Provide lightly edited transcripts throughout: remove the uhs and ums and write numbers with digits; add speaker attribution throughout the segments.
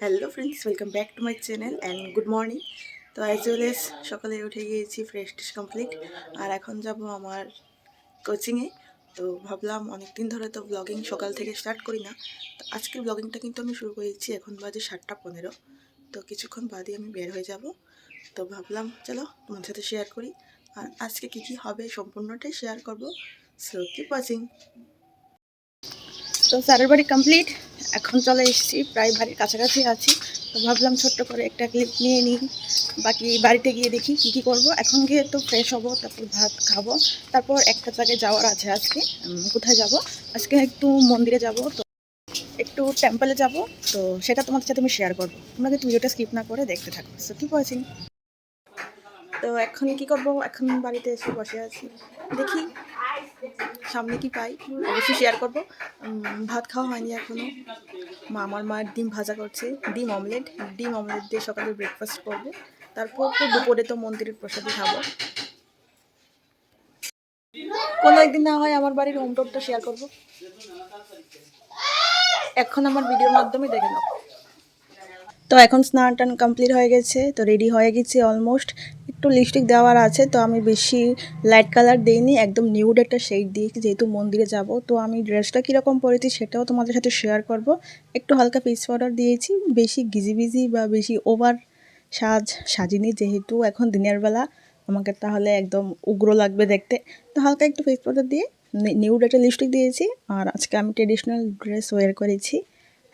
Speaker 1: Hello friends, welcome back to my channel and good morning. তো as well as সকালে উঠে গিয়েছি, fresh টেশ complete. আর এখন যাব আমার কোচিংয়ে। তো ভাবলাম অনেক দিন ধরে তো ব্লগিং সকাল থেকে স্টার্ট করি না, তো আজকের ব্লগিংটা কিন্তু আমি শুরু করেছি। এখন বাজে 7:15। তো কিছুক্ষণ বাদে আমি বের হয়ে যাব। তো ভাবলাম চলো তোমার সাথে শেয়ার করি, আর আজকে কী কী হবে সম্পূর্ণটাই শেয়ার করব। So keep watching. তো স্যারের বাড়ি কমপ্লিট, এখন চলে এসেছি, প্রায় বাড়ির কাছাকাছি আছি। তো ভাবলাম ছোট্ট করে একটা ক্লিপ নিয়ে নিই, বাকি বাড়িতে গিয়ে দেখি কি কি করব। এখন গিয়ে তো ফ্রেশ হব, তারপর ভাত খাবো, তারপর একটা জায়গায় যাওয়ার আছে আজকে। কোথায় যাব? আজকে একটু মন্দিরে যাব, তো একটু টেম্পলে যাব। তো সেটা তোমাদের সাথে আমি শেয়ার করবো, তোমরা কিন্তু ভিডিওটা স্কিপ না করে দেখতে থাকো। সো কি ওয়াচিং। তো এখন কি করব, এখন বাড়িতে এসে বসে আছি, দেখি সামনে কি পাই, অবশ্যই শেয়ার করবো। ভাত খাওয়া হয়নি এখনও। আমার মায়ের ডিম ভাজা করছে, ডিম অমলেট দিয়ে সকালে ব্রেকফাস্ট করবো। তারপর তো দুপুরে তো মন্দিরের প্রসাদই খাবো। কোনো একদিন না হয় আমার বাড়ির হোম টুরটা শেয়ার করবো, এখন আমার ভিডিওর মাধ্যমে দেখে নাও। তো এখন স্নান টান কমপ্লিট হয়ে গেছে, তো রেডি হয়ে গেছি অলমোস্ট। একটু লিপস্টিক দেওয়ার আছে, তো আমি বেশি লাইট কালার দিইনি, একদম নিউড একটা শেড দিয়েছি যেহেতু মন্দিরে যাব। তো আমি ড্রেসটা কীরকম পরেছি সেটাও তোমাদের সাথে শেয়ার করব। একটু হালকা ফেস পাউডার দিয়েছি, বেশি গিজিবিজি বা বেশি ওভার সাজিনি, যেহেতু এখন দিনের বেলা আমাকে তাহলে একদম উগ্র লাগবে দেখতে। তো হালকা একটু ফেস পাউডার দিয়ে নিউড একটা লিপস্টিক দিয়েছি। আর আজকে আমি ট্রেডিশনাল ড্রেস ওয়্যার করেছি,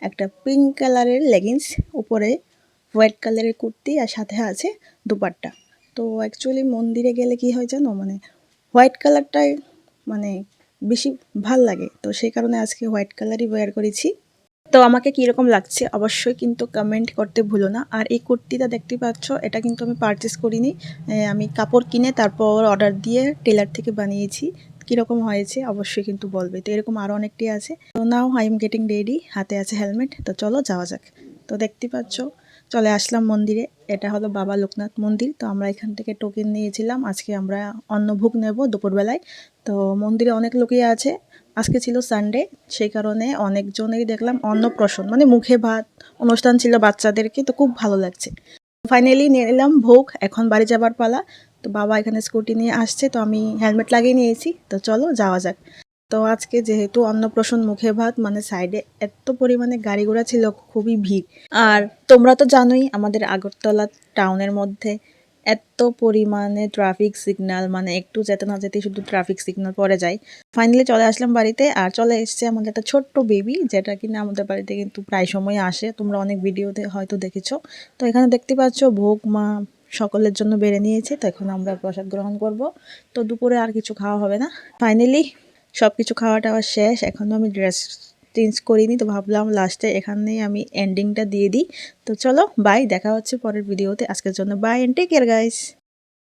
Speaker 1: একটা পিঙ্ক কালারের লেগিংস, উপরে হোয়াইট কালারের কুর্তি, আর সাথে আছে দুপাট্টা। তো অ্যাকচুয়ালি মন্দিরে গেলে কি হয় জানো, মানে হোয়াইট কালারটাই মানে বেশি ভাল লাগে, তো সেই কারণে আজকে হোয়াইট কালারই ওয়্যার করেছি। তো আমাকে কীরকম লাগছে অবশ্যই কিন্তু কমেন্ট করতে ভুলো না। আর এই কুর্তিটা দেখতে পাচ্ছ, এটা কিন্তু আমি পারচেস করিনি, আমি কাপড় কিনে তারপর অর্ডার দিয়ে টেলার থেকে বানিয়েছি। কীরকম হয়েছে অবশ্যই কিন্তু বলবে। তো এরকম আরও অনেকটি আছে। তো now I am getting ready, হাতে আছে হেলমেট, তো চলো যাওয়া যাক। তো দেখতে পাচ্ছ চলে আসলাম মন্দিরে। এটা হলো বাবা লোকনাথ মন্দির। তো আমরা এখান থেকে টোকেন নিয়েছিলাম, আজকে আমরা অন্নভোগ নেব দুপুরবেলায়। তো মন্দিরে অনেক লোকই আছে, আজকে ছিল সানডে, সেই কারণে অনেকজনেই দেখলাম অন্নপ্রাশন মানে মুখে ভাত অনুষ্ঠান ছিল বাচ্চাদেরকে, তো খুব ভালো লাগছে। ফাইনালি নিয়ে নিলাম ভোগ, এখন বাড়ি যাবার পালা। তো বাবা এখানে স্কুটি নিয়ে আসছে, তো আমি হেলমেট লাগিয়ে নিয়েছি, তো চলো যাওয়া যাক। তো আজকে যেহেতু অন্নপ্রাশন মুখে ভাত, মানে সাইডে এত পরিমাণে গাড়ি ঘোড়া ছিল, খুবই ভিড়। আর তোমরা তো জানোই আমাদের আগরতলা টাউনের মধ্যে এত পরিমাণে ট্রাফিক সিগন্যাল, মানে একটু যেতে না যেতে শুধু ট্রাফিক সিগন্যাল পড়ে যায়। ফাইনালি চলে আসলাম বাড়িতে, আর চলে এসছে আমাদের একটা ছোট্ট বেবি, যেটা কিনা আমাদের বাড়িতে কিন্তু প্রায় সময় আসে, তোমরা অনেক ভিডিওতে হয়তো দেখেছো। তো এখানে দেখতে পাচ্ছ ভোগ মা সকলের জন্য বেড়ে নিয়েছে, তো এখন আমরা প্রসাদ গ্রহণ করব। তো দুপুরে আর কিছু খাওয়া হবে না। ফাইনালি সব কিছু খাওয়া টাওয়া শেষ, এখনও আমি ড্রেস চেঞ্জ করিনি, তো ভাবলাম লাস্টে এখানেই আমি এন্ডিংটা দিয়ে দিই। তো চলো বাই, দেখা হচ্ছে পরের ভিডিওতে। আজকের জন্য bye and take care guys.